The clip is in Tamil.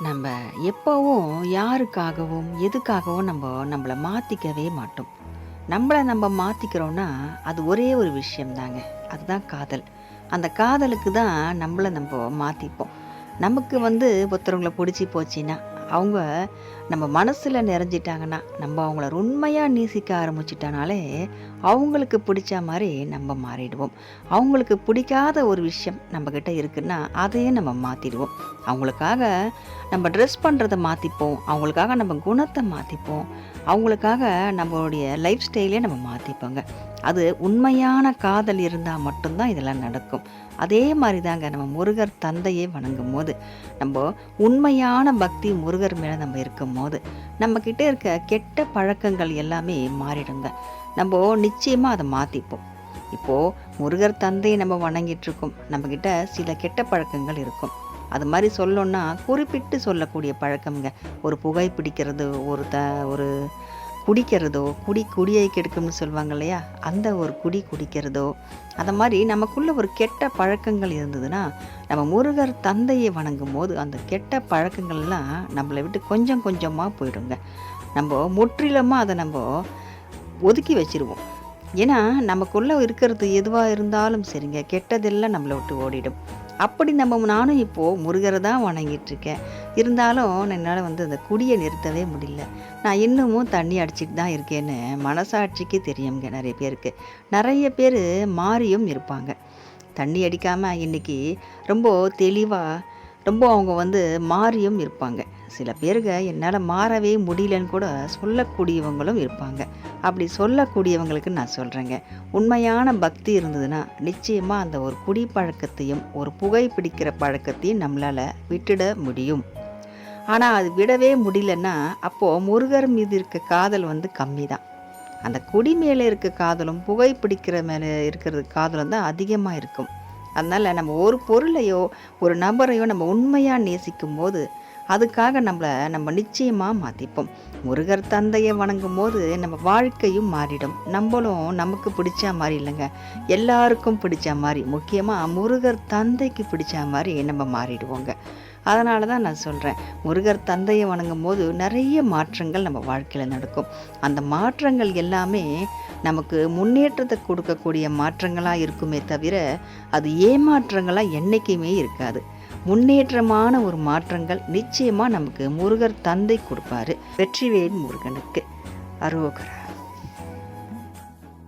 நம்ம எப்பவும் யாருக்காகவும், எதுக்காகவும் நம்மள மாத்திக்கவே மாட்டோம். நம்ம மாத்திக்கிறோம்னா, அது ஒரே ஒரு விஷயம் தாங்க. அதுதான் காதல். அந்த காதலுக்கு தான் நம்ம மாத்திப்போம். நமக்கு ஒருத்தவங்கள புடிச்சு போச்சுன்னா, அவங்க நம்ம மனசுல நிறைஞ்சிட்டாங்கன்னா, நம்ம அவங்கள உண்மையா நேசிக்க ஆரம்பிச்சுட்டனாலே, அவங்களுக்கு பிடிச்ச மாரி நம்ம மாறிடுவோம். அவங்களுக்கு பிடிக்காத ஒரு விஷயம் நம்மகிட்ட இருக்குன்னா, அதையே நம்ம மாத்திடுவோம். அவங்களுக்காக நம்ம ட்ரெஸ் பண்ணுறத மாத்திப்போம். அவங்களுக்காக நம்ம குணத்த மாத்திப்போம். அவங்களுக்காக நம்மளுடைய லைஃப் ஸ்டைலே நம்ம மாத்திப்போங்க. அது உண்மையான காதல் இருந்தா மட்டும் தான் இதெல்லாம் நடக்கும். அதே மாரி தாங்க நம்ம முருகர் தந்தையை வணங்கும்போது, நம்ப உண்மையான பக்தி முருகர் மேல நம்ம இருக்கும்போது, நம்மகிட்ட இருக்க கெட்ட பழக்கங்கள் எல்லாமே மாறிடுங்க. நம்போ நிச்சயமா அத மாத்திப்போம். இப்போ முருகர் தந்தையை நம்ம வணங்கிட்டுருக்கோம். நம்மகிட்ட சில கெட்ட பழக்கங்கள் இருக்கும். அது மாரி சொல்லணும்னா, குறிப்பிட்டு சொல்லக்கூடிய பழக்கம்ங்க. ஒரு புகை பிடிக்கிறது, ஒரு குடிக்கிறதோ, குடியை கெடுக்கும்னு சொல்லுவாங்க இல்லையா? அந்த ஒரு குடிக்கிறதோ, அந்த மாரி நமக்குள்ள ஒரு கெட்ட பழக்கங்கள் இருந்ததுன்னா, நம்ம முருகர் தந்தையை வணங்கும்போது, அந்த கெட்ட பழக்கங்கள்லாம் நம்மள விட்டு கொஞ்சம் கொஞ்சமா போயிடுங்க. முற்றிலுமா அத ஒதுக்கி வச்சுருவோம். ஏன்னா, நமக்குள்ள இருக்கிறது எதுவா இருந்தாலும் சரிங்க, கெட்டதெல்லாம் நம்மள விட்டு ஓடிடும். அப்படி நானும் இப்போ முருகர தான் வணங்கிட்டுருக்கேன். இருந்தாலும் என்னால அந்த குடிய நிறுத்தவே முடியல. நான் இன்னமும் தண்ணி அடிச்சிட்டு தான் இருக்கேன்னு மனசாட்சிக்கு தெரியுங்க நெறைய பேருக்கு. நெறைய பேரு மாறியும் இருப்பாங்க. தண்ணி அடிக்காம இன்னைக்கு ரொம்ப தெளிவா, ரொம்ப அவங்க மாறியும் இருப்பாங்க. சில பேருங்க என்னால மாறவே முடியலன்னு கூட சொல்லக்கூடியவங்களும் இருப்பாங்க. அப்படி சொல்லக்கூடியவங்களுக்கு நான் சொல்றேங்க. உண்மையான பக்தி இருந்ததுன்னா, நிச்சயமா அந்த ஒரு குடி பழக்கத்தையும், ஒரு புகை பிடிக்கிற பழக்கத்தையும் நம்மளால விட்டுட முடியும். ஆனா அது விடவே முடியலன்னா, அப்போ முருகர் மீது இருக்க காதல் கம்மி தான். அந்த குடி மேல இருக்க காதலும், புகை பிடிக்கிற மேல இருக்கிறது காதலும் தான் அதிகமா இருக்கும். அதனால நம்ம ஒரு பொருளையோ, ஒரு நபரையோ நம்ம உண்மையா நேசிக்கும்போது, அதுக்காக நம்ம நிச்சயமா மாத்திப்போம். முருகர் தந்தையை வணங்கும்போது நம்ம வாழ்க்கையும் மாறிடும். நம்மளும் நமக்கு பிடிச்ச மாரி இல்லைங்க, எல்லாருக்கும் பிடிச்ச மாரி, முக்கியமா முருகர் தந்தைக்கு பிடிச்ச மாரி நம்ம மாறிடுவோங்க. அதனால தான் நான் சொல்றேன், முருகர் தந்தையை வணங்கும்போது நெறைய மாற்றங்கள் நம்ம வாழ்க்கையில நடக்கும். அந்த மாற்றங்கள் எல்லாமே நமக்கு முன்னேற்றத்தை கொடுக்கக்கூடிய மாற்றங்களா இருக்குமே தவிர, அது ஏமாற்றங்களா என்னைக்குமே இருக்காது. முன்னேற்றமான ஒரு மாற்றங்கள் நிச்சயமா நமக்கு முருகர் தந்தை கொடுப்பாரு. வெற்றிவேல் முருகனுக்கு அரோகரா.